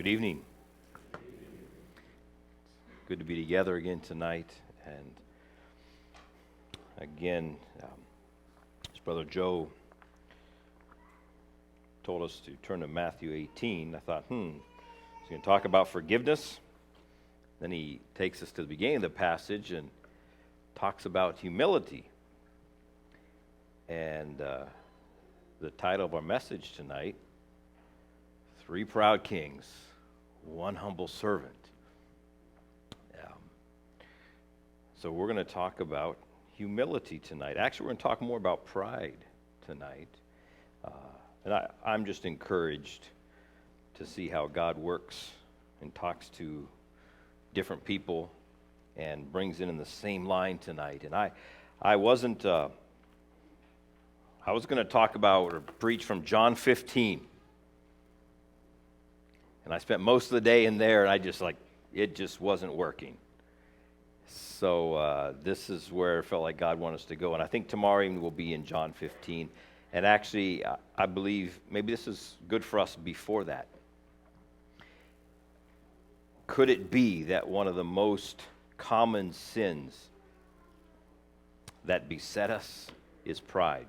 Good evening. Good to be together again tonight. And again, as Brother Joe told us to turn to Matthew 18, I thought, he's going to talk about forgiveness. Then he takes us to the beginning of the passage and talks about humility. And the title of our message tonight, Three Proud Kings, One Humble Servant. So we're going to talk about humility tonight. Actually, we're going to talk more about pride tonight. And I'm just encouraged to see how God works and talks to different people and brings in the same line tonight. And I was going to talk about or preach from John 15. And I spent most of the day in there, and it just wasn't working. So this is where it felt like God wanted us to go. And I think tomorrow evening we'll be in John 15. And actually, I believe maybe this is good for us before that. Could it be that one of the most common sins that beset us is pride?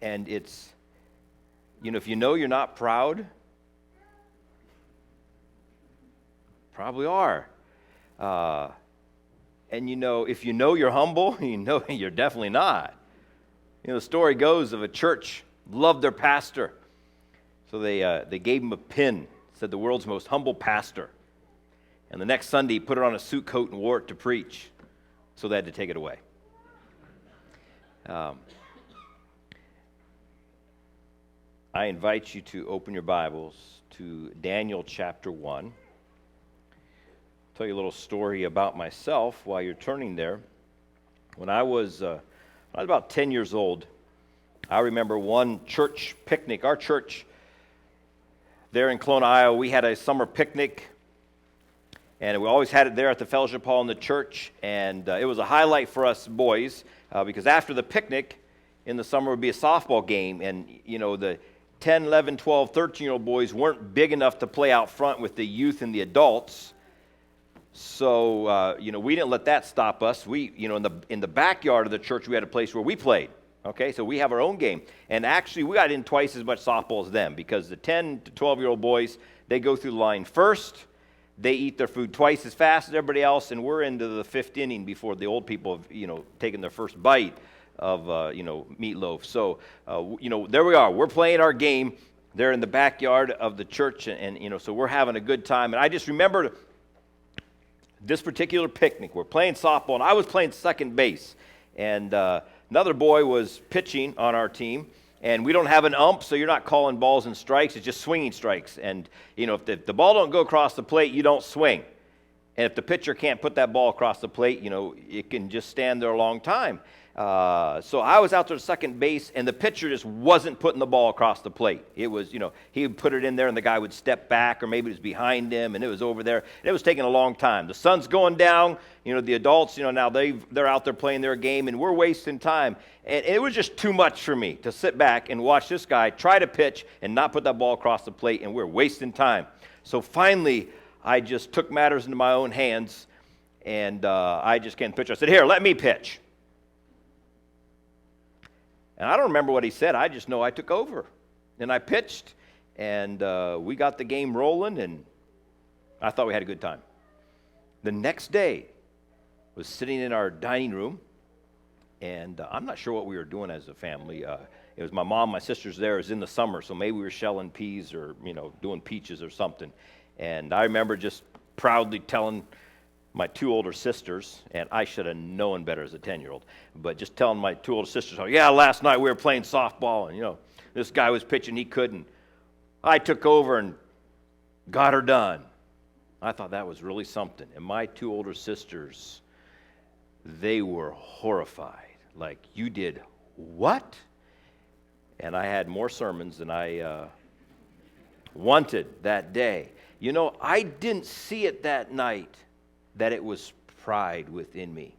And it's, if you know you're not proud, probably are. And if you know you're humble, you know you're definitely not. The story goes of a church loved their pastor. So they gave him a pin, said the world's most humble pastor. And the next Sunday he put it on a suit coat and wore it to preach. So they had to take it away. I invite you to open your Bibles to Daniel chapter 1. I'll tell you a little story about myself while you're turning there. When I was about 10 years old, I remember one church picnic. Our church there in Kelowna, Iowa, we had a summer picnic, and we always had it there at the fellowship hall in the church, and it was a highlight for us boys because after the picnic in the summer would be a softball game, and the 10, 11, 12, 13-year-old boys weren't big enough to play out front with the youth and the adults. So, we didn't let that stop us. We, in the backyard of the church, we had a place where we played. Okay, so we have our own game. And actually, we got in twice as much softball as them because the 10 to 12-year-old boys, they go through the line first. They eat their food twice as fast as everybody else, and we're into the fifth inning before the old people have, taken their first bite of, meatloaf. So, there we are. We're playing our game there in the backyard of the church, and so we're having a good time. And I just remember this particular picnic. We're playing softball, and I was playing second base. And another boy was pitching on our team. And we don't have an ump, so you're not calling balls and strikes. It's just swinging strikes. And, if the ball don't go across the plate, you don't swing. And if the pitcher can't put that ball across the plate, it can just stand there a long time. So I was out there at second base, and the pitcher just wasn't putting the ball across the plate. It was, he would put it in there, and the guy would step back, or maybe it was behind him, and it was over there. And it was taking a long time. The sun's going down. The adults, now they're out there playing their game, and we're wasting time. And it was just too much for me to sit back and watch this guy try to pitch and not put that ball across the plate, and we're wasting time. So finally, I just took matters into my own hands, and I just can't pitch. I said, "Here, let me pitch." And I don't remember what he said. I just know I took over. And I pitched, and we got the game rolling, and I thought we had a good time. The next day, was sitting in our dining room, and I'm not sure what we were doing as a family. It was my mom, my sister's there. It was in the summer, so maybe we were shelling peas or, doing peaches or something. And I remember just proudly telling my two older sisters, and I should have known better as a 10-year-old, but just telling my two older sisters, last night we were playing softball, and, this guy was pitching, he couldn't. I took over and got her done. I thought that was really something. And my two older sisters, they were horrified. Like, you did what? And I had more sermons than I wanted that day. I didn't see it that night that it was pride within me.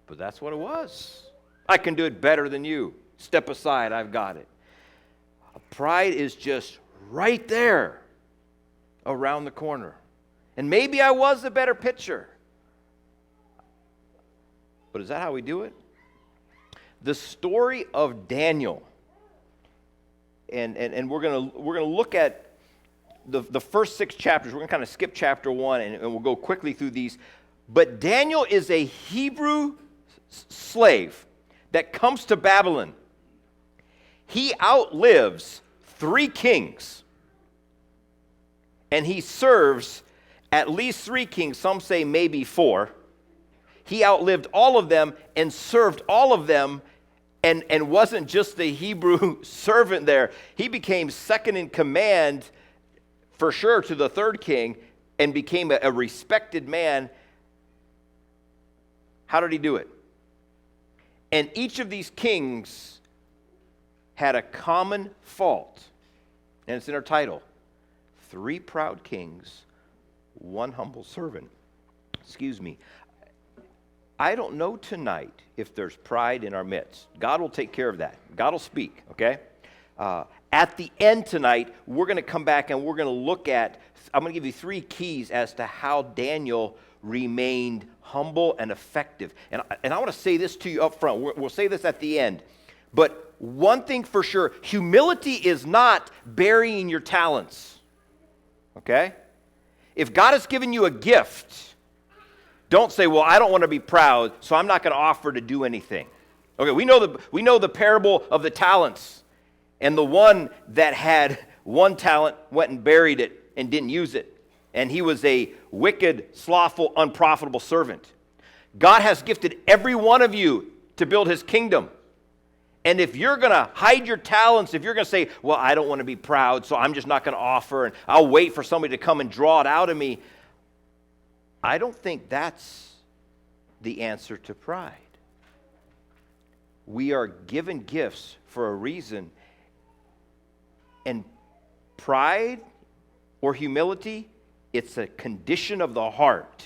But that's what it was. I can do it better than you. Step aside, I've got it. Pride is just right there around the corner. And maybe I was a better pitcher. But is that how we do it? The story of Daniel, and we're gonna look at the first 6 chapters. We're gonna kind of skip chapter 1, and we'll go quickly through these. But Daniel is a Hebrew slave that comes to Babylon. He outlives 3 kings, and he serves at least 3 kings. Some say maybe 4. He outlived all of them and served all of them, and wasn't just the Hebrew servant there. He became second in command, for sure, to the 3rd king, and became a respected man. How did he do it? And each of these kings had a common fault, and it's in our title: 3 proud kings, 1 humble servant. Excuse me. I don't know tonight if there's pride in our midst. God will take care of that. God will speak, okay? At the end tonight, we're going to come back and we're going to look at, I'm going to give you 3 keys as to how Daniel remained humble and effective. And I want to say this to you up front. We'll say this at the end. But one thing for sure, humility is not burying your talents, okay? If God has given you a gift, don't say, well, I don't want to be proud, so I'm not going to offer to do anything. Okay, we know the parable of the talents. And the one that had 1 talent went and buried it and didn't use it. And he was a wicked, slothful, unprofitable servant. God has gifted every one of you to build his kingdom. And if you're going to hide your talents, if you're going to say, well, I don't want to be proud, so I'm just not going to offer, and I'll wait for somebody to come and draw it out of me, I don't think that's the answer to pride. We are given gifts for a reason, and pride or humility, it's a condition of the heart.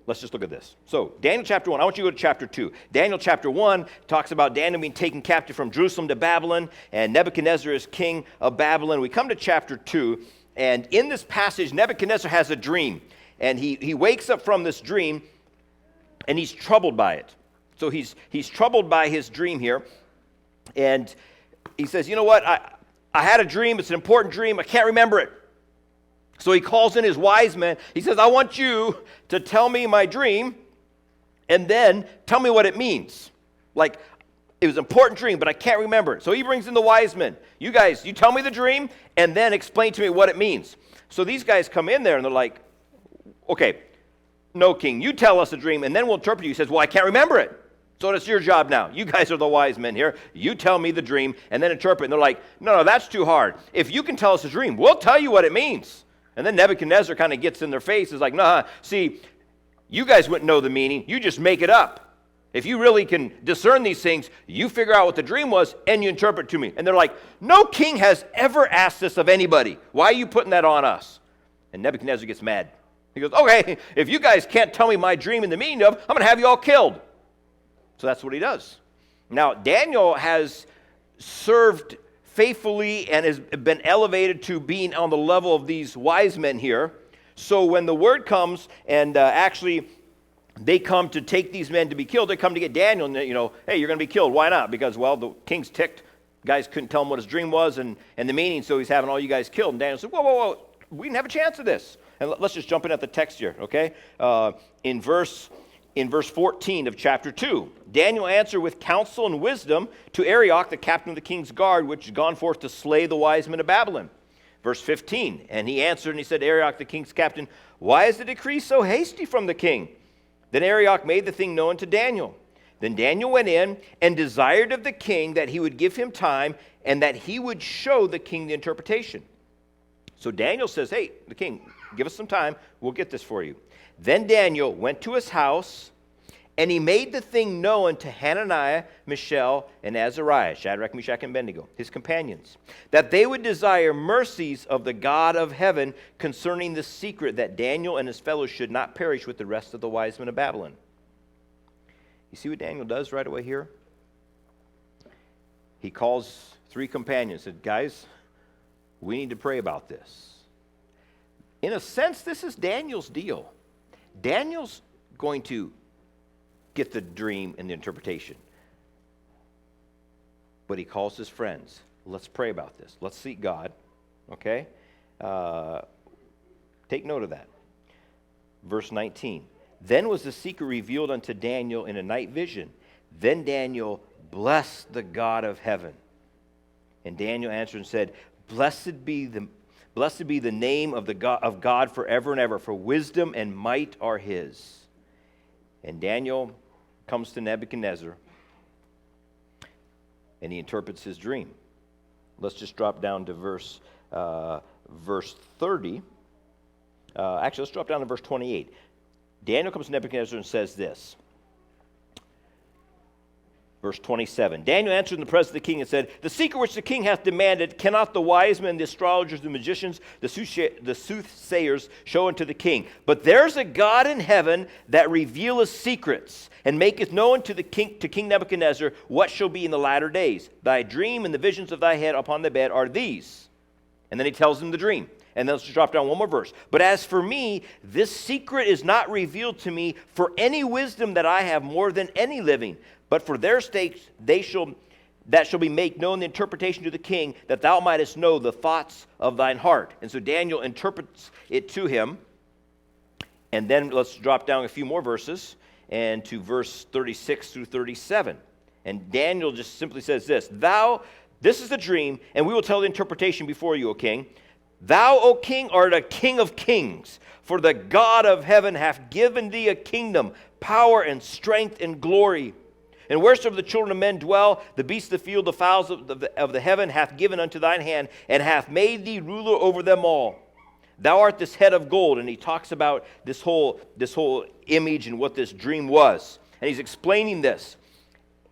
Let's just look at this. So, Daniel chapter 1, I want you to go to chapter 2. Daniel chapter 1 talks about Daniel being taken captive from Jerusalem to Babylon, and Nebuchadnezzar is king of Babylon. We come to chapter 2, and in this passage, Nebuchadnezzar has a dream. And he wakes up from this dream, and he's troubled by it. So he's troubled by his dream here. And he says, you know what, I had a dream. It's an important dream. I can't remember it. So he calls in his wise men. He says, I want you to tell me my dream, and then tell me what it means. Like, it was an important dream, but I can't remember it. So he brings in the wise men. You guys, you tell me the dream, and then explain to me what it means. So these guys come in there, and they're like, okay, no, king, you tell us the dream, and then we'll interpret you. He says, well, I can't remember it. So it's your job now. You guys are the wise men here. You tell me the dream, and then interpret. And they're like, no, that's too hard. If you can tell us the dream, we'll tell you what it means. And then Nebuchadnezzar kind of gets in their face. Is like, nah, see, you guys wouldn't know the meaning. You just make it up. If you really can discern these things, you figure out what the dream was, and you interpret to me. And they're like, no king has ever asked this of anybody. Why are you putting that on us? And Nebuchadnezzar gets mad. He goes, okay, if you guys can't tell me my dream and the meaning of it, I'm going to have you all killed. So that's what he does. Now, Daniel has served faithfully and has been elevated to being on the level of these wise men here. So when the word comes, and actually they come to take these men to be killed, they come to get Daniel, and hey, you're going to be killed. Why not? Because, well, the king's ticked. Guys couldn't tell him what his dream was and the meaning, so he's having all you guys killed. And Daniel said, whoa, we didn't have a chance of this. And let's just jump in at the text here, okay? In verse 14 of chapter 2, Daniel answered with counsel and wisdom to Arioch, the captain of the king's guard, which had gone forth to slay the wise men of Babylon. Verse 15, and he answered and he said, Arioch, the king's captain, why is the decree so hasty from the king? Then Arioch made the thing known to Daniel. Then Daniel went in and desired of the king that he would give him time and that he would show the king the interpretation. So Daniel says, hey, the king, give us some time. We'll get this for you. Then Daniel went to his house, and he made the thing known to Hananiah, Mishael, and Azariah, Shadrach, Meshach, and Abednego, his companions, that they would desire mercies of the God of heaven concerning the secret that Daniel and his fellows should not perish with the rest of the wise men of Babylon. You see what Daniel does right away here? he calls 3 companions, said, guys, we need to pray about this. In a sense, this is Daniel's deal. Daniel's going to get the dream and the interpretation. But he calls his friends. Let's pray about this. Let's seek God. Okay? Take note of that. Verse 19. Then was the secret revealed unto Daniel in a night vision. Then Daniel blessed the God of heaven. And Daniel answered and said, Blessed be the name of God forever and ever, for wisdom and might are his. And Daniel comes to Nebuchadnezzar, and he interprets his dream. Let's just drop down to verse 30. Actually, let's drop down to verse 28. Daniel comes to Nebuchadnezzar and says this. Verse 27. Daniel answered in the presence of the king and said, The secret which the king hath demanded cannot the wise men, the astrologers, the magicians, the soothsayers show unto the king. But there's a God in heaven that revealeth secrets, and maketh known to King Nebuchadnezzar what shall be in the latter days. Thy dream and the visions of thy head upon the bed are these. And then he tells him the dream. And then let's just drop down one more verse. But as for me, this secret is not revealed to me for any wisdom that I have more than any living. But for their sakes that shall be made known the interpretation to the king, that thou mightest know the thoughts of thine heart. And so Daniel interprets it to him. And then let's drop down a few more verses and to verse 36 through 37. And Daniel just simply says this, this is the dream, and we will tell the interpretation before you, O king. Thou, O king, art a king of kings, for the God of heaven hath given thee a kingdom, power and strength and glory. And wheresoever the children of men dwell, the beasts of the field, the fowls of the heaven hath given unto thine hand, and hath made thee ruler over them all. Thou art this head of gold. And he talks about this whole image and what this dream was. And he's explaining this.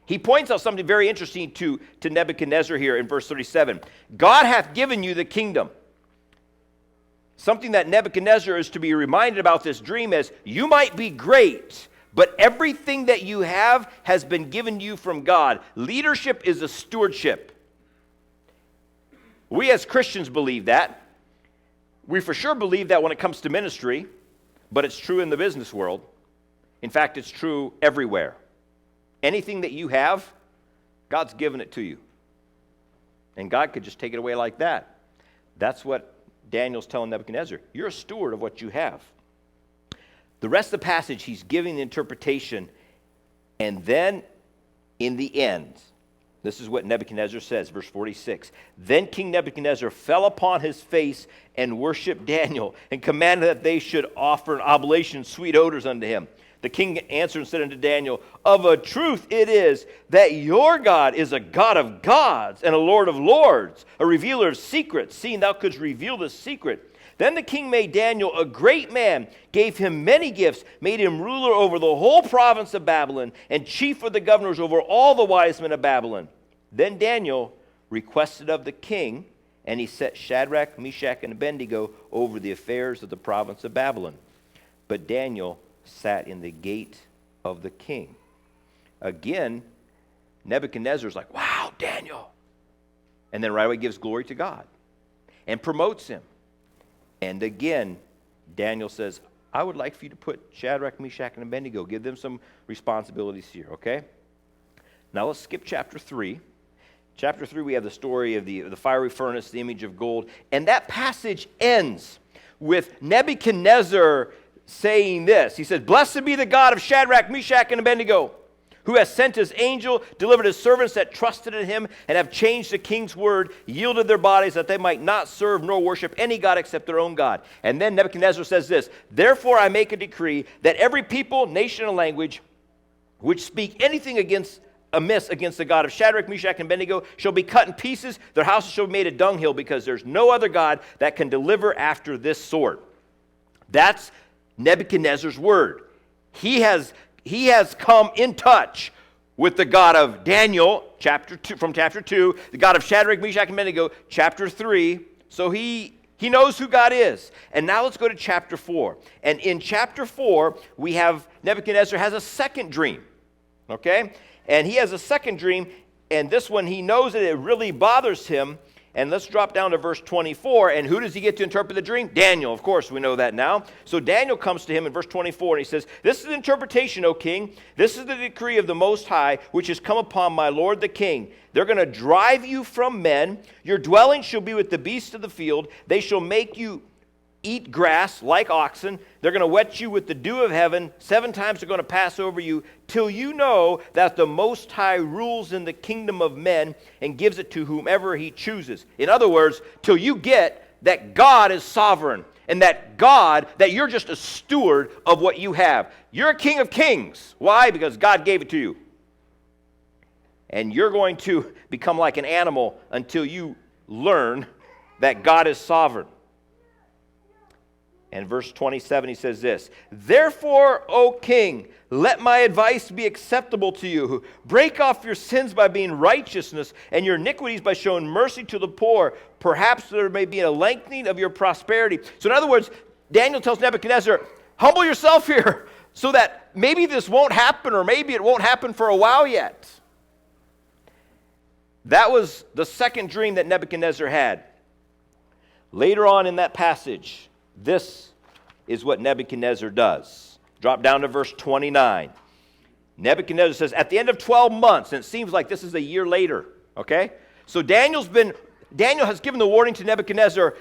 He points out something very interesting to Nebuchadnezzar here in verse 37. God hath given you the kingdom. Something that Nebuchadnezzar is to be reminded about this dream is, you might be great, but everything that you have has been given you from God. Leadership is a stewardship. We as Christians believe that. We for sure believe that when it comes to ministry, but it's true in the business world. In fact, it's true everywhere. Anything that you have, God's given it to you. And God could just take it away like that. That's what Daniel's telling Nebuchadnezzar. You're a steward of what you have. The rest of the passage, he's giving the interpretation. And then, in the end, this is what Nebuchadnezzar says, verse 46. Then King Nebuchadnezzar fell upon his face and worshipped Daniel, and commanded that they should offer an oblation, sweet odors unto him. The king answered and said unto Daniel, Of a truth it is that your God is a God of gods and a Lord of lords, a revealer of secrets, seeing thou couldst reveal this secret. Then the king made Daniel a great man, gave him many gifts, made him ruler over the whole province of Babylon, and chief of the governors over all the wise men of Babylon. Then Daniel requested of the king, and he set Shadrach, Meshach, and Abednego over the affairs of the province of Babylon. But Daniel sat in the gate of the king. Again, Nebuchadnezzar's like, wow, Daniel. And then right away gives glory to God and promotes him. And again, Daniel says, I would like for you to put Shadrach, Meshach, and Abednego, give them some responsibilities here, okay? Now let's skip chapter 3. Chapter 3, we have the story of the fiery furnace, the image of gold. And that passage ends with Nebuchadnezzar saying this. He says, Blessed be the God of Shadrach, Meshach, and Abednego, who has sent his angel, delivered his servants that trusted in him, and have changed the king's word, yielded their bodies that they might not serve nor worship any god except their own God. And then Nebuchadnezzar says this, Therefore I make a decree that every people, nation, and language which speak anything amiss against the God of Shadrach, Meshach, and Abednego shall be cut in pieces. Their houses shall be made a dunghill, because there's no other God that can deliver after this sort. That's Nebuchadnezzar's word. He has come in touch with the God of Daniel, chapter 2, from chapter 2, the God of Shadrach, Meshach, and Abednego, chapter 3. So he knows who God is. And now let's go to chapter 4. And in chapter 4, Nebuchadnezzar has a second dream. Okay? And he has a second dream, And this one, he knows that it really bothers him. And let's drop down to verse 24. And who does he get to interpret the dream? Daniel, of course, we know that now. So Daniel comes to him in verse 24, and he says, "This is the interpretation, O king. This is the decree of the Most High, which has come upon my lord the king. They're going to drive you from men. Your dwelling shall be with the beasts of the field. They shall make you eat grass like oxen. They're going to wet you with the dew of heaven. 7 times they're going to pass over you, till you know that the Most High rules in the kingdom of men and gives it to whomever he chooses." In other words, till you get that God is sovereign and that you're just a steward of what you have. You're a king of kings. Why? Because God gave it to you. And you're going to become like an animal until you learn that God is sovereign. And verse 27, he says this, "Therefore, O king, let my advice be acceptable to you. Break off your sins by being righteousness, and your iniquities by showing mercy to the poor. Perhaps there may be a lengthening of your prosperity." So in other words, Daniel tells Nebuchadnezzar, humble yourself here, so that maybe this won't happen, or maybe it won't happen for a while yet. That was the second dream that Nebuchadnezzar had. Later on in that passage, this is what Nebuchadnezzar does. Drop down to verse 29. Nebuchadnezzar says, at the end of 12 months, and it seems like this is a year later, okay? So Daniel has given the warning to Nebuchadnezzar,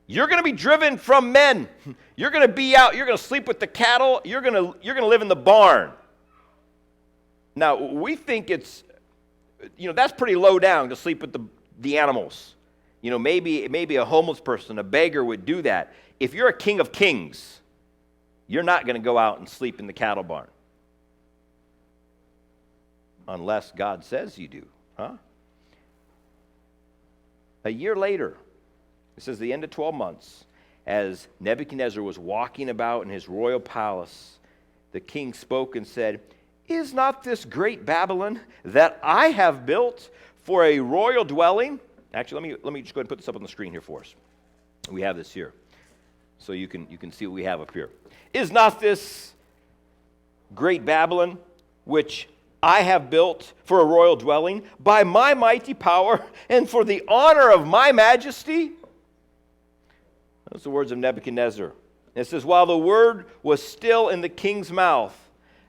you're going to be driven from men. You're going to be out, you're going to sleep with the cattle, you're going to live in the barn. Now, we think it's, that's pretty low down to sleep with the animals. Maybe a homeless person, a beggar would do that. If you're a king of kings, you're not going to go out and sleep in the cattle barn. Unless God says you do, huh? A year later, it says the end of 12 months, as Nebuchadnezzar was walking about in his royal palace, the king spoke and said, "Is not this great Babylon that I have built for a royal dwelling?" Actually, let me just go ahead and put this up on the screen here for us. We have this here, so you can see what we have up here. "Is not this great Babylon, which I have built for a royal dwelling, by my mighty power and for the honor of my majesty?" Those are the words of Nebuchadnezzar. It says, "While the word was still in the king's mouth,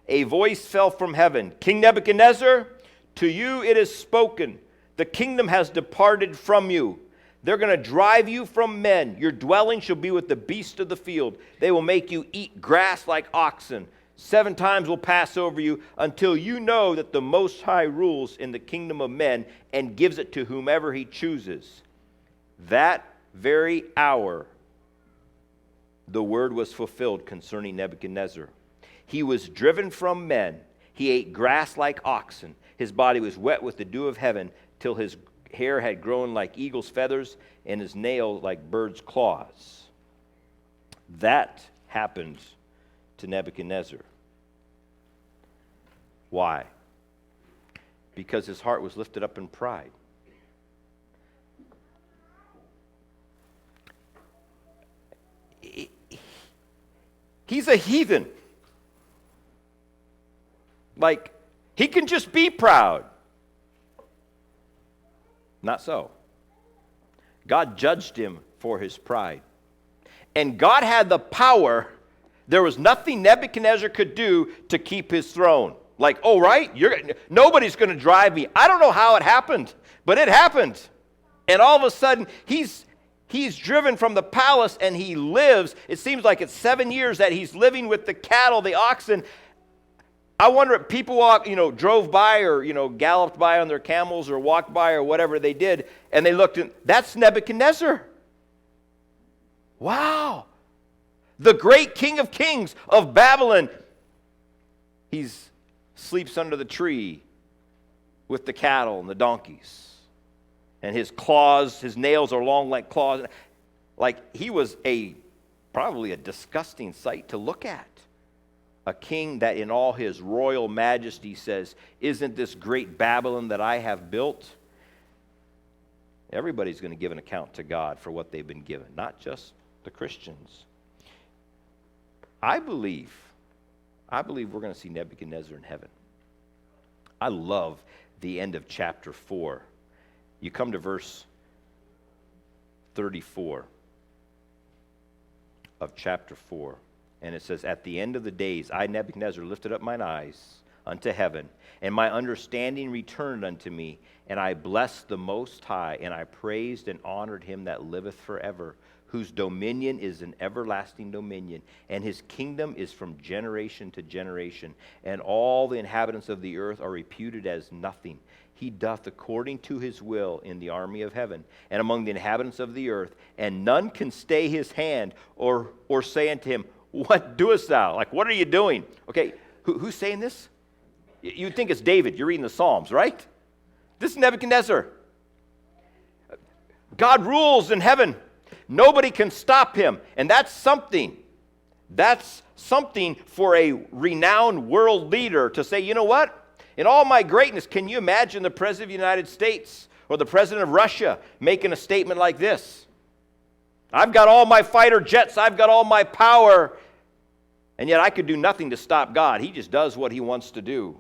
a voice fell from heaven. King Nebuchadnezzar, to you it is spoken. The kingdom has departed from you. They're going to drive you from men. Your dwelling shall be with the beasts of the field. They will make you eat grass like oxen. 7 times will pass over you until you know that the Most High rules in the kingdom of men and gives it to whomever he chooses." That very hour, the word was fulfilled concerning Nebuchadnezzar. He was driven from men. He ate grass like oxen. His body was wet with the dew of heaven, till his hair had grown like eagle's feathers and his nails like bird's claws. That happened to Nebuchadnezzar. Why? Because his heart was lifted up in pride. He's a heathen. Like, he can just be proud. Not so. God judged him for his pride. And God had the power. There was nothing Nebuchadnezzar could do to keep his throne. Like, oh, right? Nobody's going to drive me. I don't know how it happened, but it happened. And all of a sudden, he's driven from the palace and he lives. It seems like it's 7 years that he's living with the cattle, the oxen. I wonder if people drove by or, galloped by on their camels or walked by or whatever they did, and they looked and that's Nebuchadnezzar. Wow. The great king of kings of Babylon. He sleeps under the tree with the cattle and the donkeys. And his nails are long like claws. Like he was probably a disgusting sight to look at. A king that in all his royal majesty says, "Isn't this great Babylon that I have built?" Everybody's going to give an account to God for what they've been given, not just the Christians. I believe we're going to see Nebuchadnezzar in heaven. I love the end of chapter 4. You come to verse 34 of chapter 4, and it says, "At the end of the days, I, Nebuchadnezzar, lifted up mine eyes unto heaven, and my understanding returned unto me, and I blessed the Most High, and I praised and honored him that liveth forever, whose dominion is an everlasting dominion, and his kingdom is from generation to generation. And all the inhabitants of the earth are reputed as nothing. He doth according to his will in the army of heaven, and among the inhabitants of the earth, and none can stay his hand, or say unto him, What doest thou?" Like, what are you doing? Okay, who's saying this? You'd think it's David. You're reading the Psalms, right? This is Nebuchadnezzar. God rules in heaven. Nobody can stop him. And that's something. That's something for a renowned world leader to say, you know what? In all my greatness, can you imagine the President of the United States or the President of Russia making a statement like this? I've got all my fighter jets. I've got all my power. And yet I could do nothing to stop God. He just does what he wants to do.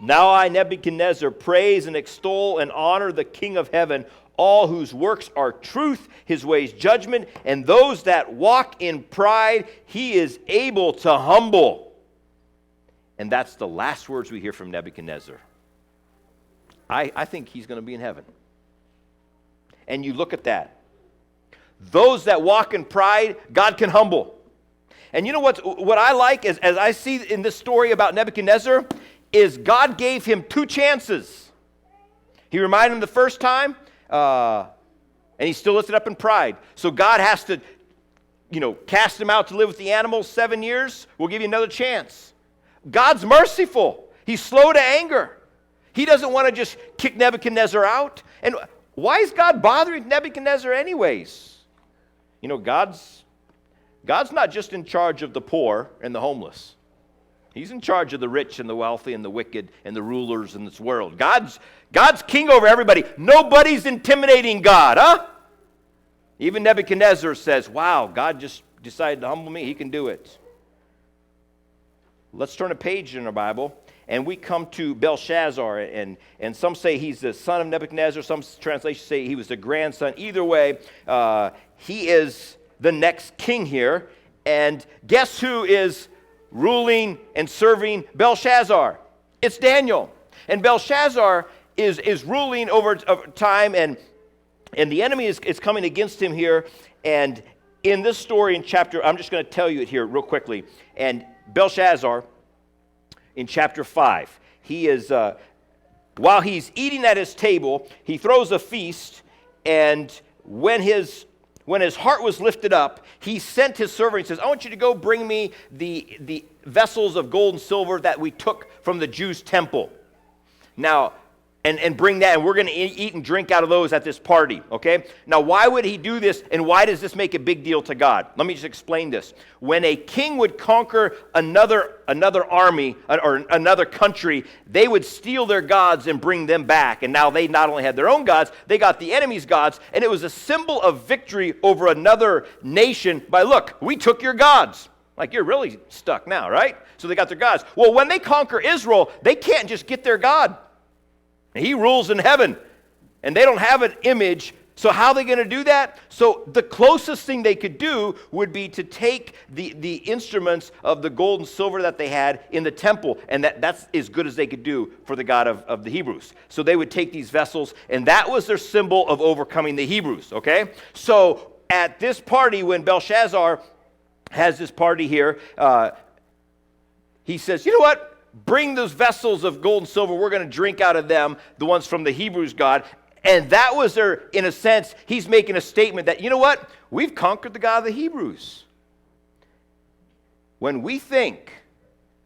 "Now I, Nebuchadnezzar, praise and extol and honor the King of heaven, all whose works are truth, his ways judgment, and those that walk in pride he is able to humble." And that's the last words we hear from Nebuchadnezzar. I think he's going to be in heaven. And you look at that. Those that walk in pride, God can humble. And you know what I like as I see in this story about Nebuchadnezzar is God gave him 2 chances. He reminded him the first time, and he's still lifted up in pride. So God has to, cast him out to live with the animals 7 years. We'll give you another chance. God's merciful. He's slow to anger. He doesn't want to just kick Nebuchadnezzar out. And why is God bothering Nebuchadnezzar anyways? God's not just in charge of the poor and the homeless. He's in charge of the rich and the wealthy and the wicked and the rulers in this world. God's king over everybody. Nobody's intimidating God, huh? Even Nebuchadnezzar says, wow, God just decided to humble me. He can do it. Let's turn a page in our Bible, and we come to Belshazzar, and some say he's the son of Nebuchadnezzar. Some translations say he was the grandson. Either way, he is the next king here. And guess who is ruling and serving Belshazzar? It's Daniel. And Belshazzar is ruling over time, and the enemy is coming against him here. And in this story in chapter, I'm just going to tell you it here real quickly. And Belshazzar, in chapter 5, he is, while he's eating at his table, he throws a feast, and when his heart was lifted up, he sent his servant. He says, I want you to go bring me the vessels of gold and silver that we took from the Jews' temple. Now, and bring that, and we're going to eat and drink out of those at this party, okay? Now, why would he do this, and why does this make a big deal to God? Let me just explain this. When a king would conquer another army or another country, they would steal their gods and bring them back. And now they not only had their own gods, they got the enemy's gods, and it was a symbol of victory over another nation by, look, we took your gods. Like, you're really stuck now, right? So they got their gods. Well, when they conquer Israel, they can't just get their God. He rules in heaven, and they don't have an image. So how are they going to do that? So the closest thing they could do would be to take the instruments of the gold and silver that they had in the temple, and that's as good as they could do for the God of the Hebrews. So they would take these vessels, and that was their symbol of overcoming the Hebrews, okay? So at this party, when Belshazzar has this party here, he says, you know what? Bring those vessels of gold and silver. We're going to drink out of them, the ones from the Hebrews' God. And that was their, in a sense, he's making a statement that, you know what? We've conquered the God of the Hebrews. When we think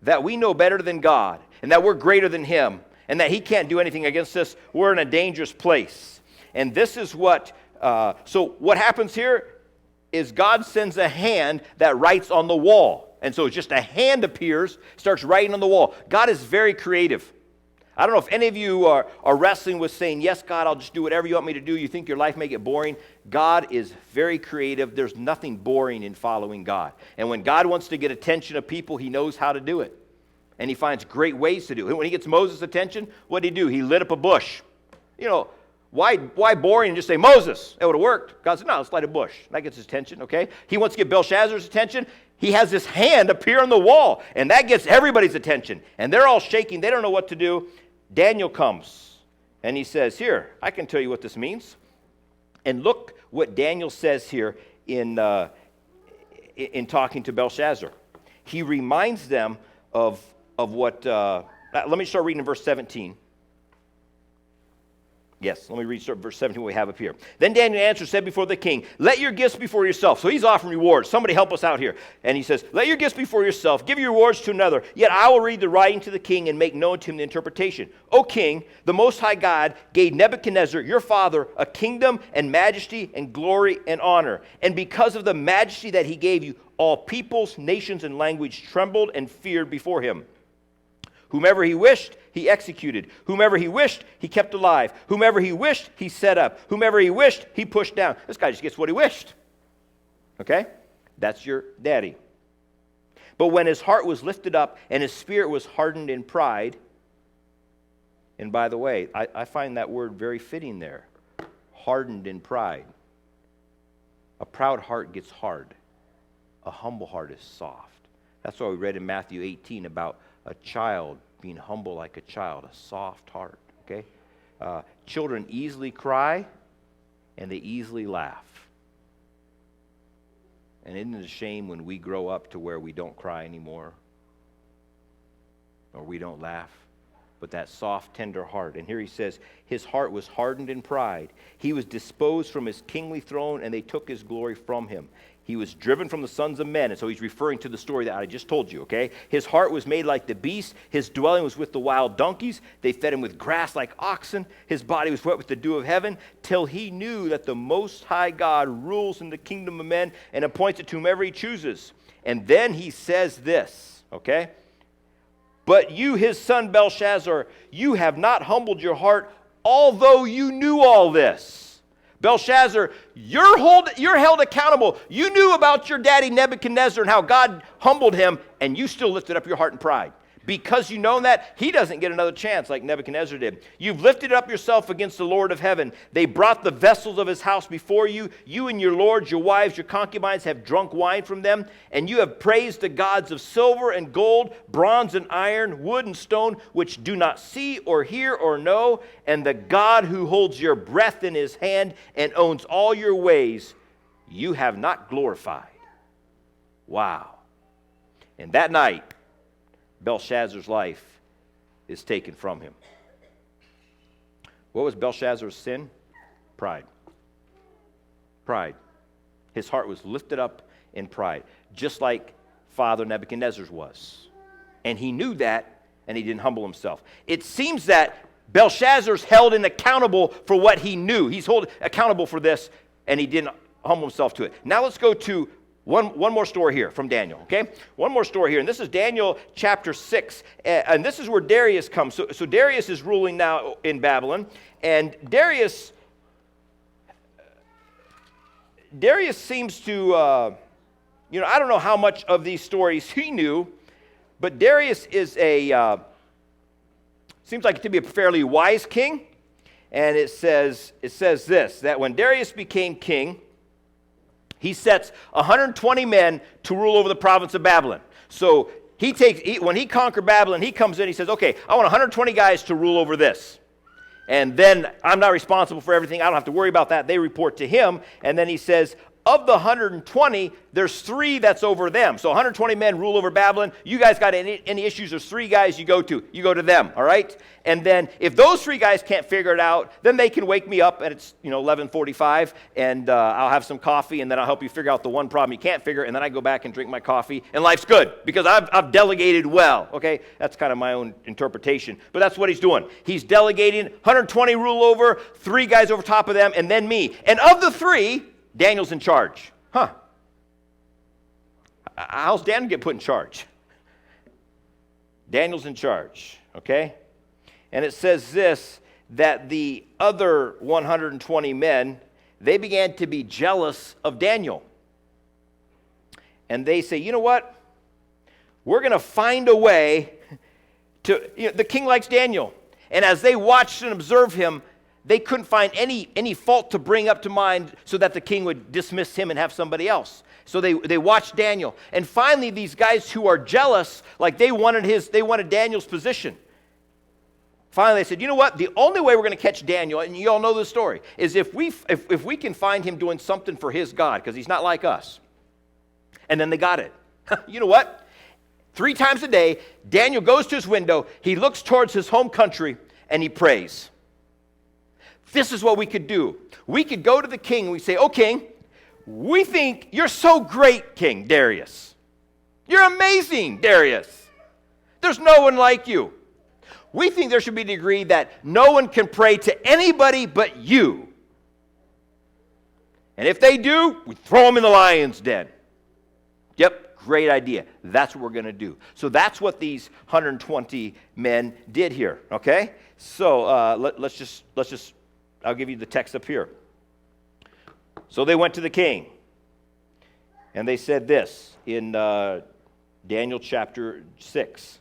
that we know better than God and that we're greater than him and that he can't do anything against us, we're in a dangerous place. And this is what, so what happens here is God sends a hand that writes on the wall. And so just a hand appears, starts writing on the wall. God is very creative. I don't know if any of you are wrestling with saying, yes, God, I'll just do whatever you want me to do. You think your life may get boring. God is very creative. There's nothing boring in following God. And when God wants to get attention of people, he knows how to do it. And he finds great ways to do it. When he gets Moses' attention, what did he do? He lit up a bush. Why boring and just say, Moses? It would have worked. God said, no, let's light a bush. That gets his attention, okay? He wants to get Belshazzar's attention. He has this hand appear on the wall, and that gets everybody's attention. And they're all shaking. They don't know what to do. Daniel comes, and he says, here, I can tell you what this means. And look what Daniel says here in talking to Belshazzar. He reminds them of what, let me start reading in verse 17. Yes, let me read verse 17, what we have up here. Then Daniel answered, said before the king, let your gifts before yourself. So he's offering rewards. Somebody help us out here. And he says, let your gifts before yourself. Give your rewards to another. Yet I will read the writing to the king and make known to him the interpretation. O king, the Most High God gave Nebuchadnezzar, your father, a kingdom and majesty and glory and honor. And because of the majesty that he gave you, all peoples, nations, and language trembled and feared before him. Whomever he wished, he executed. Whomever he wished, he kept alive. Whomever he wished, he set up. Whomever he wished, he pushed down. This guy just gets what he wished. Okay? That's your daddy. But when his heart was lifted up and his spirit was hardened in pride, and by the way, I find that word very fitting there. Hardened in pride. A proud heart gets hard. A humble heart is soft. That's why we read in Matthew 18 about a child being humble like a child, a soft heart, okay? Children easily cry, and they easily laugh. And isn't it a shame when we grow up to where we don't cry anymore? Or we don't laugh? But that soft, tender heart. And here he says, his heart was hardened in pride. He was disposed from his kingly throne, and they took his glory from him. He was driven from the sons of men. And so he's referring to the story that I just told you, okay? His heart was made like the beast. His dwelling was with the wild donkeys. They fed him with grass like oxen. His body was wet with the dew of heaven, till he knew that the Most High God rules in the kingdom of men and appoints it to whomever he chooses. And then he says this, okay? But you, his son Belshazzar, you have not humbled your heart, although you knew all this. Belshazzar, you're held accountable. You knew about your daddy Nebuchadnezzar and how God humbled him, and you still lifted up your heart in pride. Because you know that, he doesn't get another chance like Nebuchadnezzar did. You've lifted up yourself against the Lord of heaven. They brought the vessels of his house before you. You and your lords, your wives, your concubines have drunk wine from them. And you have praised the gods of silver and gold, bronze and iron, wood and stone, which do not see or hear or know. And the God who holds your breath in his hand and owns all your ways, you have not glorified. Wow. And that night, Belshazzar's life is taken from him. What was Belshazzar's sin? Pride. Pride. His heart was lifted up in pride, just like Father Nebuchadnezzar's was. And he knew that, and he didn't humble himself. It seems that Belshazzar's held accountable for what he knew. He's held accountable for this, and he didn't humble himself to it. Now let's go to one more story here from Daniel, okay? One more story here, and this is Daniel chapter 6, and this is where Darius comes. So Darius is ruling now in Babylon, and Darius seems to, I don't know how much of these stories he knew, but Darius is seems like to be a fairly wise king, and it says this, that when Darius became king, he sets 120 men to rule over the province of Babylon. So when he conquered Babylon, he comes in, he says, okay, I want 120 guys to rule over this. And then I'm not responsible for everything. I don't have to worry about that. They report to him. And then he says, of the 120, there's 3 that's over them. So 120 men rule over Babylon. You guys got any issues, there's 3 guys you go to. You go to them, all right? And then if those 3 guys can't figure it out, then they can wake me up, and it's 11:45, and I'll have some coffee, and then I'll help you figure out the one problem you can't figure, and then I go back and drink my coffee, and life's good, because I've delegated well, okay? That's kind of my own interpretation, but that's what he's doing. He's delegating 120 rule over, 3 guys over top of them, and then me. And of the 3, Daniel's in charge. Huh. How's Daniel get put in charge? Daniel's in charge, okay? And it says this, that the other 120 men, they began to be jealous of Daniel. And they say, you know what? We're going to find a way The king likes Daniel. And as they watched and observed him, they couldn't find any fault to bring up to mind so that the king would dismiss him and have somebody else. So they watched Daniel. And finally, these guys who are jealous, like they wanted Daniel's position. Finally, they said, you know what? The only way we're going to catch Daniel, and you all know this story, is if we can find him doing something for his God, because he's not like us. And then they got it. You know what? 3 times a day, Daniel goes to his window, he looks towards his home country, and he prays. This is what we could do. We could go to the king and we say, oh, king, we think you're so great, King Darius. You're amazing, Darius. There's no one like you. We think there should be a decree that no one can pray to anybody but you. And if they do, we throw them in the lion's den. Yep, great idea. That's what we're going to do. So that's what these 120 men did here, okay? So let's just, I'll give you the text up here. So they went to the king, and they said this in Daniel chapter 6.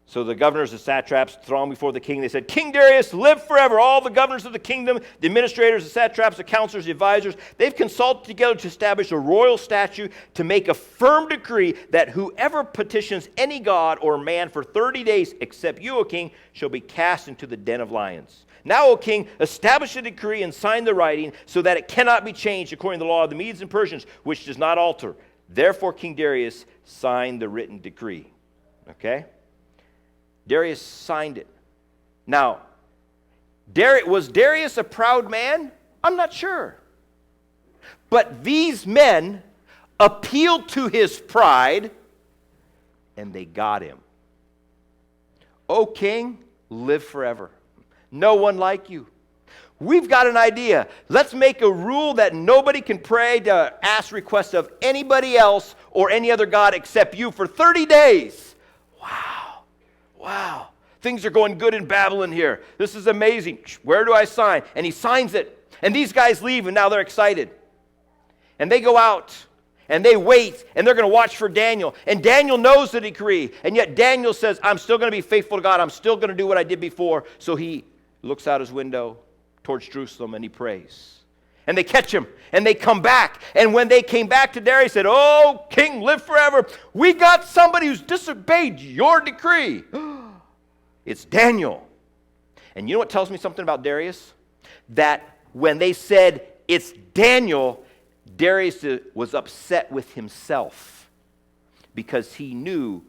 So the governors and satraps thronged before the king. They said, King Darius, live forever. All the governors of the kingdom, the administrators, the satraps, the counselors, the advisors, they've consulted together to establish a royal statute to make a firm decree that whoever petitions any god or man for 30 days, except you, O king, shall be cast into the den of lions. Now, O king, establish a decree and sign the writing so that it cannot be changed according to the law of the Medes and Persians, which does not alter. Therefore, King Darius signed the written decree. Okay? Darius signed it. Now, was Darius a proud man? I'm not sure. But these men appealed to his pride, and they got him. O king, live forever. No one like you. We've got an idea. Let's make a rule that nobody can pray to ask requests of anybody else or any other god except you for 30 days. Wow. Things are going good in Babylon here. This is amazing. Where do I sign? And he signs it. And these guys leave, and now they're excited. And they go out, and they wait, and they're going to watch for Daniel. And Daniel knows the decree. And yet Daniel says, I'm still going to be faithful to God. I'm still going to do what I did before. So he looks out his window towards Jerusalem, and he prays. And they catch him, and they come back. And when they came back to Darius, said, oh, king, live forever. We got somebody who's disobeyed your decree. It's Daniel. And you know what tells me something about Darius? That when they said, it's Daniel, Darius was upset with himself because he knew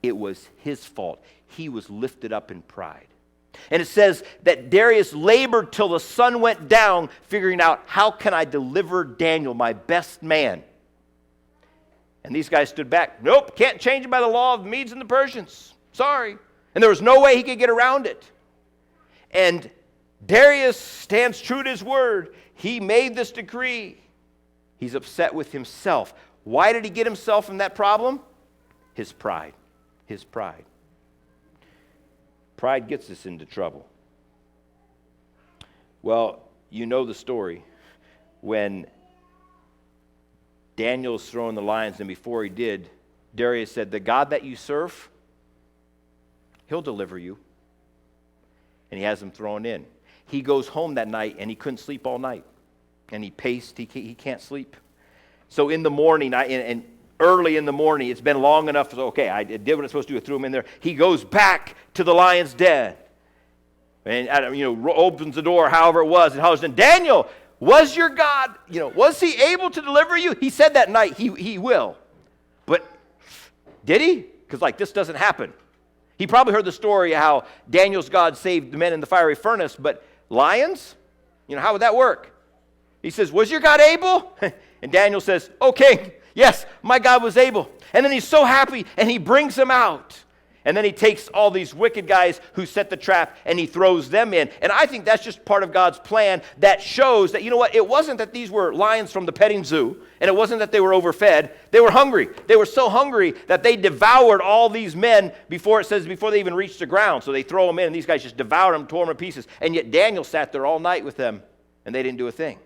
it was his fault. He was lifted up in pride. And it says that Darius labored till the sun went down, figuring out, how can I deliver Daniel, my best man? And these guys stood back. Nope, can't change it by the law of the Medes and the Persians. Sorry. And there was no way he could get around it. And Darius stands true to his word. He made this decree. He's upset with himself. Why did he get himself in that problem? His pride. His pride. Pride gets us into trouble. Well, you know the story. When Daniel was thrown in the lions, and before he did, Darius said, the God that you serve, he'll deliver you. And he has him thrown in. He goes home that night, and he couldn't sleep all night. And he paced. He can't sleep. So in the morning, and early in the morning, it's been long enough. So, okay, I did what I'm supposed to do. I threw him in there. He goes back to the lion's den. And, opens the door, however it was, and hollers, and Daniel, was your God, was he able to deliver you? He said that night he will. But did he? Because, this doesn't happen. He probably heard the story how Daniel's God saved the men in the fiery furnace, but lions? How would that work? He says, was your God able? And Daniel says, okay, yes, my God was able. And then he's so happy, and he brings them out. And then he takes all these wicked guys who set the trap, and he throws them in. And I think that's just part of God's plan that shows that, it wasn't that these were lions from the petting zoo, and it wasn't that they were overfed. They were hungry. They were so hungry that they devoured all these men before they even reached the ground. So they throw them in, and these guys just devoured them, tore them to pieces. And yet Daniel sat there all night with them, and they didn't do a thing.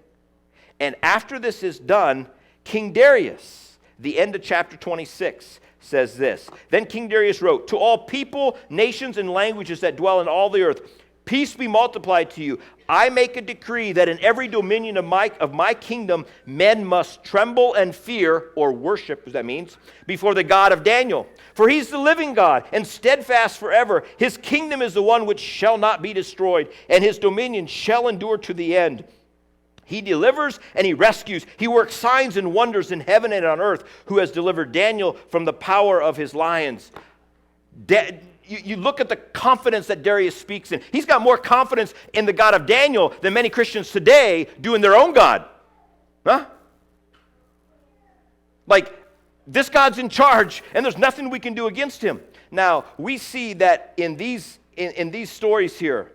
And after this is done, King Darius the end of chapter 26 says this. Then King Darius wrote, to all people, nations, and languages that dwell in all the earth, peace be multiplied to you. I make a decree that in every dominion of my kingdom, men must tremble and fear, or worship, as that means, before the God of Daniel. For he's the living God, and steadfast forever. His kingdom is the one which shall not be destroyed, and his dominion shall endure to the end. He delivers and he rescues. He works signs and wonders in heaven and on earth, who has delivered Daniel from the power of his lions. You look at the confidence that Darius speaks in. He's got more confidence in the God of Daniel than many Christians today do in their own God. Huh? Like, this God's in charge, and there's nothing we can do against him. Now, we see that in these stories here,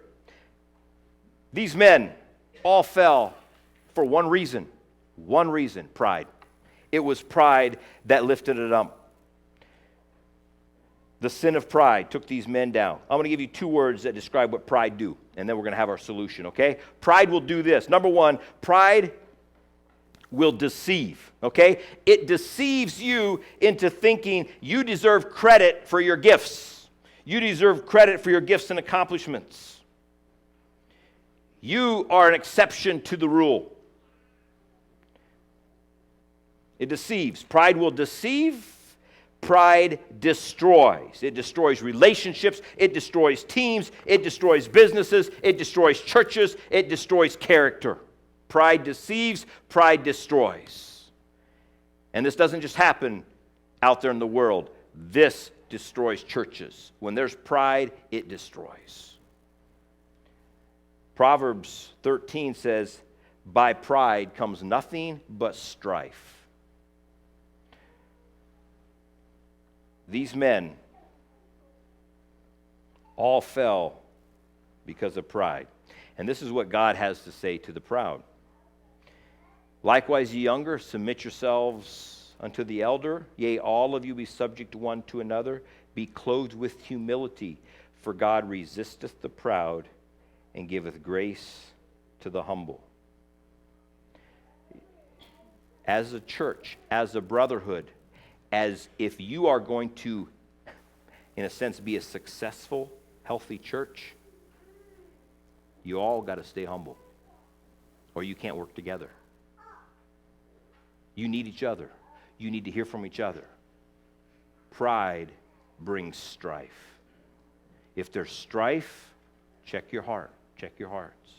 these men all fell for one reason, pride. It was pride that lifted it up. The sin of pride took these men down. I'm going to give you 2 words that describe what pride do, and then we're going to have our solution, okay? Pride will do this. Number 1, pride will deceive, okay? It deceives you into thinking you deserve credit for your gifts. You deserve credit for your gifts and accomplishments. You are an exception to the rule. It deceives. Pride will deceive. Pride destroys. It destroys relationships. It destroys teams. It destroys businesses. It destroys churches. It destroys character. Pride deceives. Pride destroys. And this doesn't just happen out there in the world. This destroys churches. When there's pride, it destroys. Proverbs 13 says, by pride comes nothing but strife. These men all fell because of pride. And this is what God has to say to the proud. Likewise, ye younger, submit yourselves unto the elder. Yea, all of you be subject one to another. Be clothed with humility, for God resisteth the proud and giveth grace to the humble. As a church, as a brotherhood, as if you are going to, in a sense, be a successful, healthy church, you all got to stay humble, or you can't work together. You need each other. You need to hear from each other. Pride brings strife. If there's strife, check your heart. Check your hearts.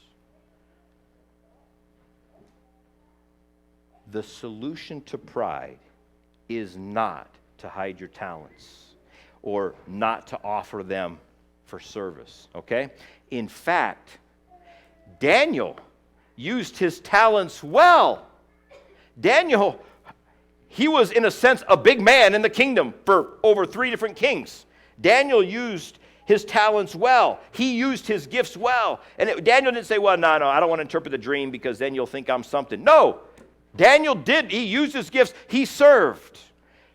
The solution to pride is not to hide your talents or not to offer them for service, okay? In fact, Daniel used his talents well. Daniel, he was in a sense a big man in the kingdom for over 3 different kings. Daniel used his talents well. He used his gifts well. And Daniel didn't say, well, no, I don't want to interpret the dream because then you'll think I'm something. No. Daniel did. He used his gifts. He served.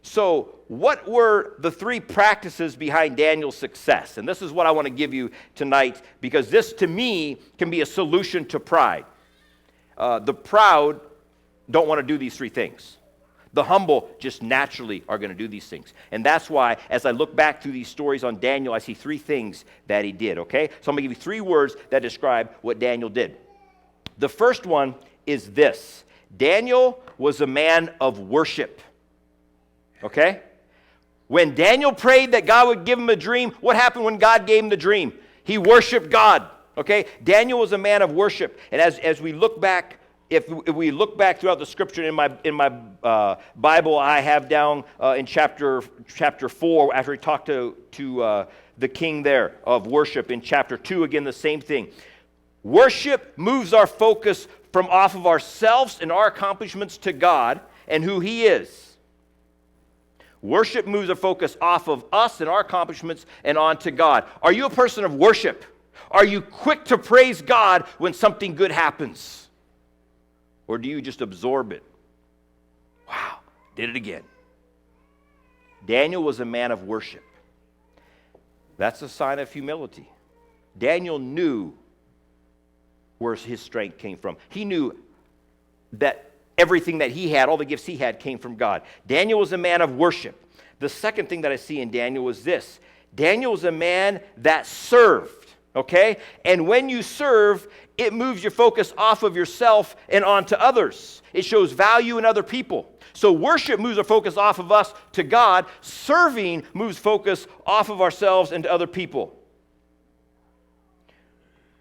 So what were the 3 practices behind Daniel's success? And this is what I want to give you tonight, because this, to me, can be a solution to pride. The proud don't want to do these 3 things. The humble just naturally are going to do these things. And that's why, as I look back through these stories on Daniel, I see 3 things that he did, okay? So I'm going to give you 3 words that describe what Daniel did. The first one is this. Daniel was a man of worship. Okay? When Daniel prayed that God would give him a dream, what happened when God gave him the dream? He worshiped God. Okay? Daniel was a man of worship. And as we look back, if we look back throughout the scripture, in my Bible, I have down in chapter 4, after he talked to the king there of worship. In chapter 2, again, the same thing. Worship moves our focus from off of ourselves and our accomplishments to God and who He is. Worship moves our focus off of us and our accomplishments and on to God. Are you a person of worship? Are you quick to praise God when something good happens? Or do you just absorb it? Wow, did it again. Daniel was a man of worship. That's a sign of humility. Daniel knew where his strength came from. He knew that everything that he had, all the gifts he had, came from God. Daniel was a man of worship. The second thing that I see in Daniel was this. Daniel was a man that served, okay? And when you serve, it moves your focus off of yourself and onto others. It shows value in other people. So worship moves our focus off of us to God. Serving moves focus off of ourselves and to other people.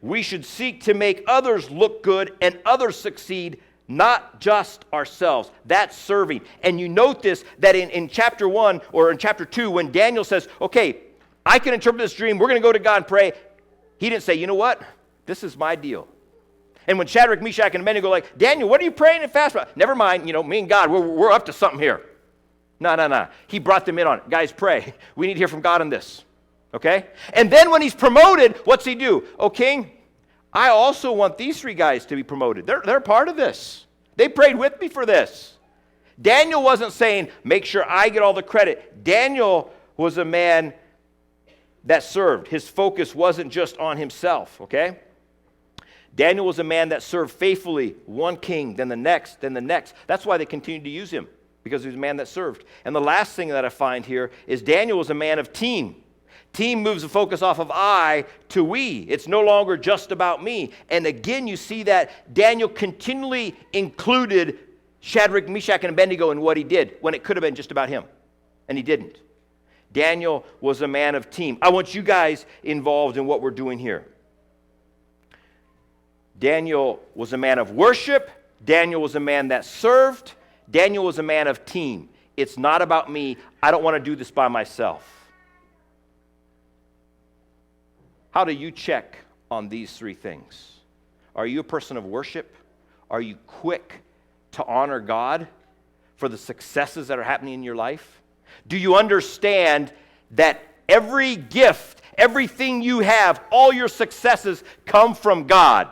We should seek to make others look good and others succeed, not just ourselves. That's serving. And you note this, that in chapter 1 or in chapter 2, when Daniel says, okay, I can interpret this dream, we're going to go to God and pray, he didn't say, you know what? This is my deal. And when Shadrach, Meshach, and Abednego like, Daniel, what are you praying and fasting about? Never mind, me and God, we're up to something here. No. He brought them in on it. Guys, pray. We need to hear from God on this. Okay? And then when he's promoted, what's he do? Oh, king, I also want these 3 guys to be promoted. They're part of this. They prayed with me for this. Daniel wasn't saying, make sure I get all the credit. Daniel was a man that served. His focus wasn't just on himself, okay? Daniel was a man that served faithfully, one king, then the next, then the next. That's why they continued to use him, because he was a man that served. And the last thing that I find here is Daniel was a man of team. Team moves the focus off of I to we. It's no longer just about me. And again, you see that Daniel continually included Shadrach, Meshach, and Abednego in what he did when it could have been just about him. And he didn't. Daniel was a man of team. I want you guys involved in what we're doing here. Daniel was a man of worship. Daniel was a man that served. Daniel was a man of team. It's not about me. I don't want to do this by myself. How do you check on these 3 things? Are you a person of worship? Are you quick to honor God for the successes that are happening in your life? Do you understand that every gift, everything you have, all your successes come from God?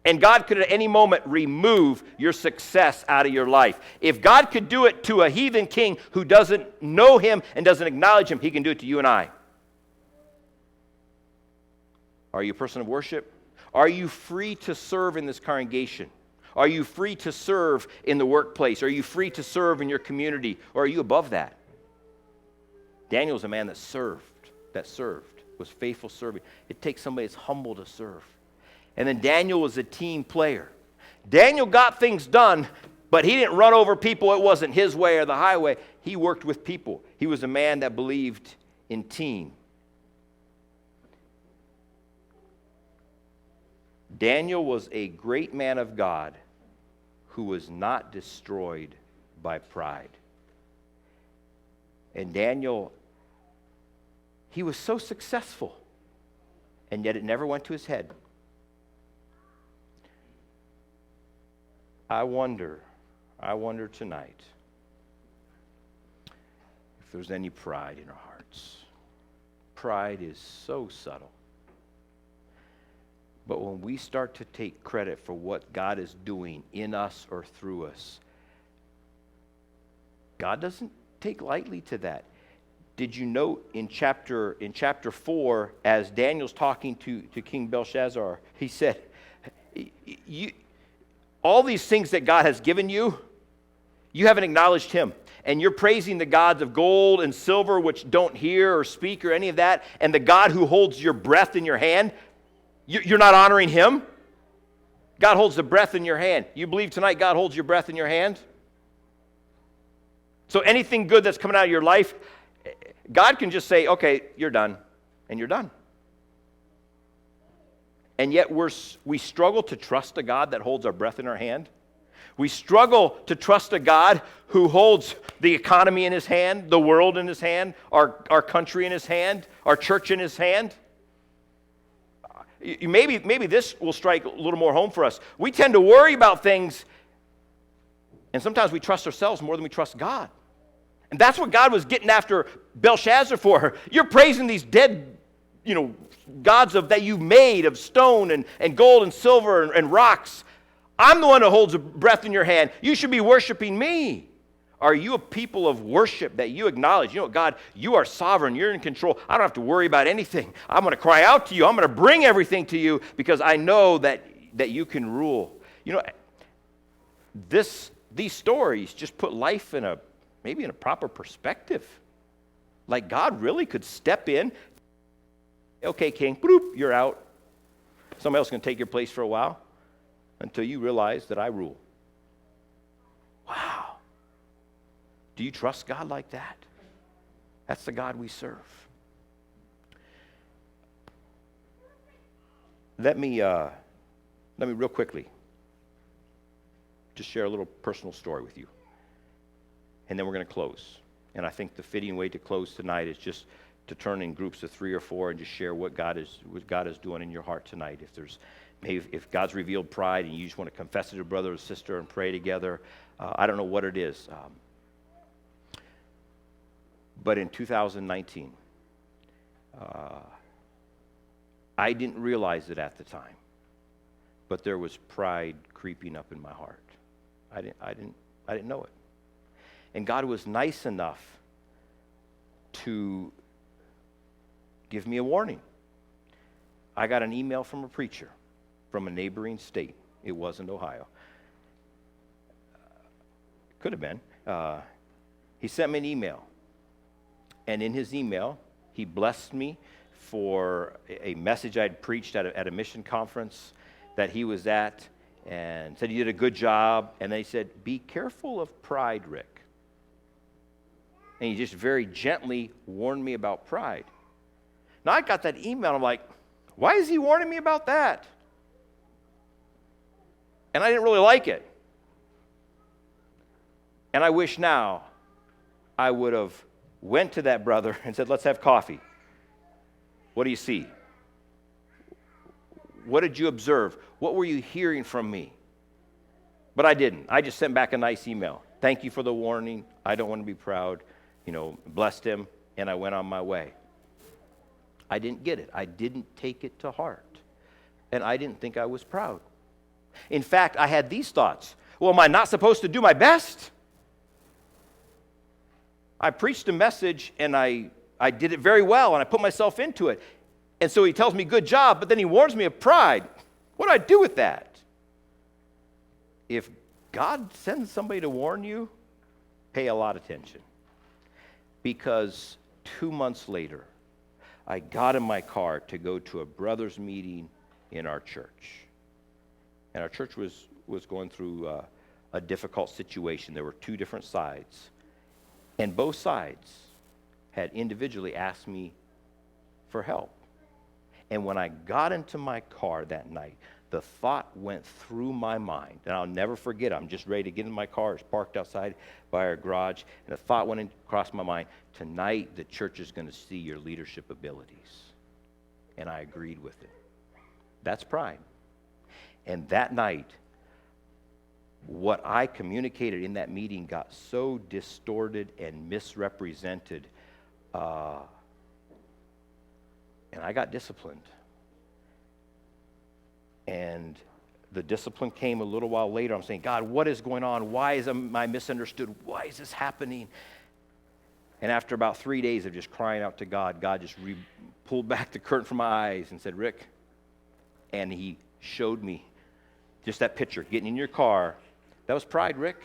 And God could at any moment remove your success out of your life. If God could do it to a heathen king who doesn't know him and doesn't acknowledge him, he can do it to you and I. Are you a person of worship? Are you free to serve in this congregation? Are you free to serve in the workplace? Are you free to serve in your community? Or are you above that? Daniel was a man that served, was faithful serving. It takes somebody that's humble to serve. And then Daniel was a team player. Daniel got things done, but he didn't run over people. It wasn't his way or the highway. He worked with people. He was a man that believed in team. Daniel was a great man of God who was not destroyed by pride. And Daniel, he was so successful, and yet it never went to his head. I wonder tonight if there's any pride in our hearts. Pride is so subtle. But when we start to take credit for what God is doing in us or through us, God doesn't take lightly to that. Did you note in chapter 4, as Daniel's talking to King Belshazzar, he said, all these things that God has given you, you haven't acknowledged him. And you're praising the gods of gold and silver, which don't hear or speak or any of that, and the God who holds your breath in your hand, you're not honoring him? God holds the breath in your hand. You believe tonight God holds your breath in your hand? So anything good that's coming out of your life, God can just say, okay, you're done, and you're done. And yet we struggle to trust a God that holds our breath in our hand. We struggle to trust a God who holds the economy in his hand, the world in his hand, our country in his hand, our church in his hand. Maybe this will strike a little more home for us. We tend to worry about things, and sometimes we trust ourselves more than we trust God. And that's what God was getting after Belshazzar for. You're praising these dead, gods that you made of stone and gold and silver and rocks. I'm the one who holds a breath in your hand. You should be worshiping me. Are you a people of worship that you acknowledge, God, you are sovereign, you're in control. I don't have to worry about anything. I'm going to cry out to you. I'm going to bring everything to you because I know that you can rule. these stories just put life maybe in a proper perspective. Like God really could step in. Okay, king, bloop, you're out. Somebody else can take your place for a while until you realize that I rule. Wow. Do you trust God like that? That's the God we serve. Let me real quickly just share a little personal story with you. And then we're going to close. And I think the fitting way to close tonight is just to turn in groups of 3 or 4 and just share what God is doing in your heart tonight. If God's revealed pride and you just want to confess it to a brother or sister and pray together, I don't know what it is. But in 2019, I didn't realize it at the time, but there was pride creeping up in my heart. I didn't know it. And God was nice enough to give me a warning. I got an email from a preacher from a neighboring state. It wasn't Ohio. Could have been. He sent me an email. And in his email, he blessed me for a message I'd preached at a mission conference that he was at, and said he did a good job. And then he said, be careful of pride, Rick. And he just very gently warned me about pride. Now I got that email, and I'm like, why is he warning me about that? And I didn't really like it. And I wish now I would have went to that brother and said, let's have coffee. What do you see? What did you observe? What were you hearing from me? But I didn't. I just sent back a nice email. Thank you for the warning. I don't want to be proud. Blessed him, and I went on my way. I didn't get it. I didn't take it to heart. And I didn't think I was proud. In fact, I had these thoughts. Well, am I not supposed to do my best? I preached a message, and I did it very well, and I put myself into it. And so he tells me, good job, but then he warns me of pride. What do I do with that? If God sends somebody to warn you, pay a lot of attention. Because 2 months later, I got in my car to go to a brothers' meeting in our church. And our church was going through a difficult situation. There were 2 different sides. And both sides had individually asked me for help. And when I got into my car that night, the thought went through my mind, and I'll never forget it. I'm just ready to get in my car. It's parked outside by our garage, and the thought went across my mind, tonight the church is going to see your leadership abilities. And I agreed with it. That's pride. And that night, what I communicated in that meeting got so distorted and misrepresented, and I got disciplined. And the discipline came a little while later. I'm saying, God, what is going on? Why am I misunderstood? Why is this happening? And after about 3 days of just crying out to God, God just pulled back the curtain from my eyes and said, Rick, and he showed me just that picture, getting in your car. That was pride, Rick.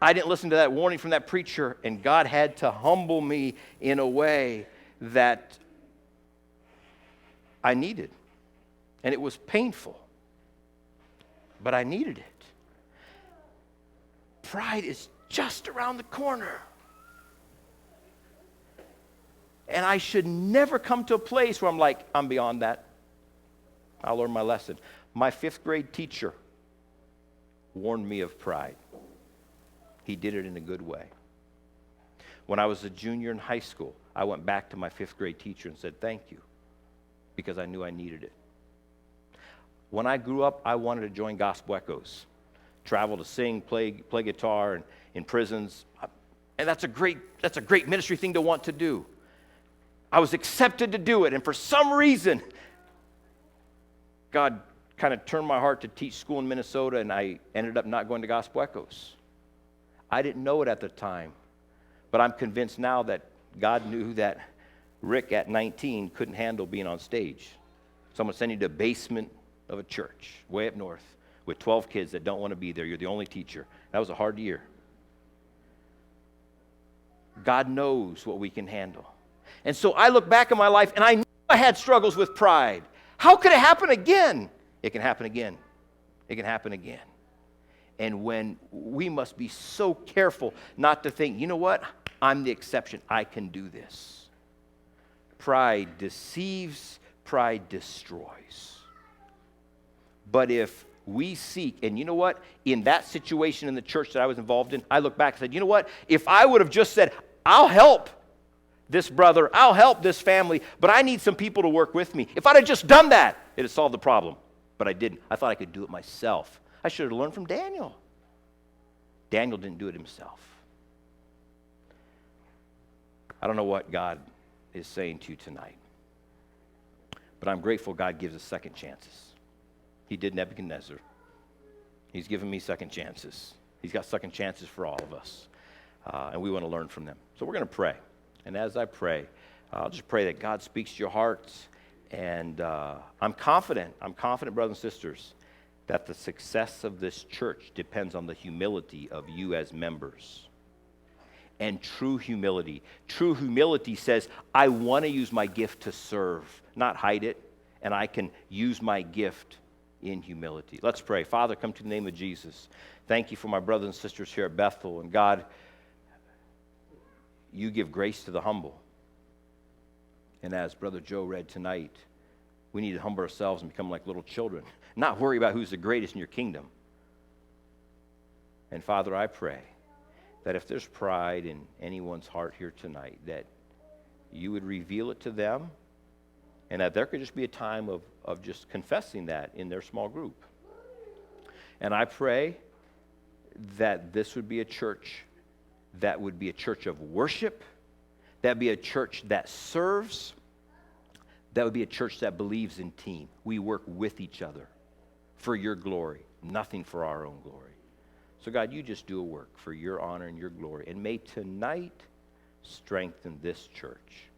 I didn't listen to that warning from that preacher, and God had to humble me in a way that I needed. And it was painful, but I needed it. Pride is just around the corner. And I should never come to a place where I'm like, I'm beyond that. I'll learn my lesson. My 5th grade teacher warned me of pride. He did it in a good way. When I was a junior in high school, I went back to my 5th grade teacher and said, thank you, because I knew I needed it. When I grew up, I wanted to join Gospel Echoes, travel to sing, play guitar in prisons. And that's a great ministry thing to want to do. I was accepted to do it, and for some reason, God kind of turned my heart to teach school in Minnesota, and I ended up not going to Gospel Echoes. I didn't know it at the time, but I'm convinced now that God knew that Rick at 19 couldn't handle being on stage. Someone sent him to a basement of a church way up north with 12 kids that don't want to be there. You're the only teacher. That was a hard year. God knows what we can handle. And so I look back on my life, and I knew I had struggles with pride. How could it happen again? It can happen again. It can happen again. And when we must be so careful not to think, you know what? I'm the exception. I can do this. Pride deceives, pride destroys. But if we seek, and you know what? In that situation in the church that I was involved in, I look back and said, you know what? If I would have just said, I'll help this brother, I'll help this family, but I need some people to work with me. If I'd have just done that, it would solve the problem. But I didn't. I thought I could do it myself. I should have learned from Daniel. Daniel didn't do it himself. I don't know what God is saying to you tonight, but I'm grateful God gives us second chances. He did Nebuchadnezzar. He's given me second chances. He's got second chances for all of us, and we want to learn from them. So we're going to pray, and as I pray, I'll just pray that God speaks to your hearts, and I'm confident, brothers and sisters, that the success of this church depends on the humility of you as members. And true humility says, I want to use my gift to serve, not hide it, and I can use my gift in humility. Let's pray. Father, come to the name of Jesus. Thank you for my brothers and sisters here at Bethel. And God, you give grace to the humble. And as Brother Joe read tonight, we need to humble ourselves and become like little children, not worry about who's the greatest in your kingdom. And Father, I pray that if there's pride in anyone's heart here tonight, that you would reveal it to them, and that there could just be a time of just confessing that in their small group. And I pray that this would be a church that would be a church of worship, that would be a church that serves, that would be a church that believes in team. We work with each other for your glory, nothing for our own glory. So God, you just do a work for your honor and your glory. And may tonight strengthen this church.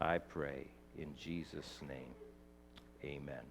I pray in Jesus' name, amen.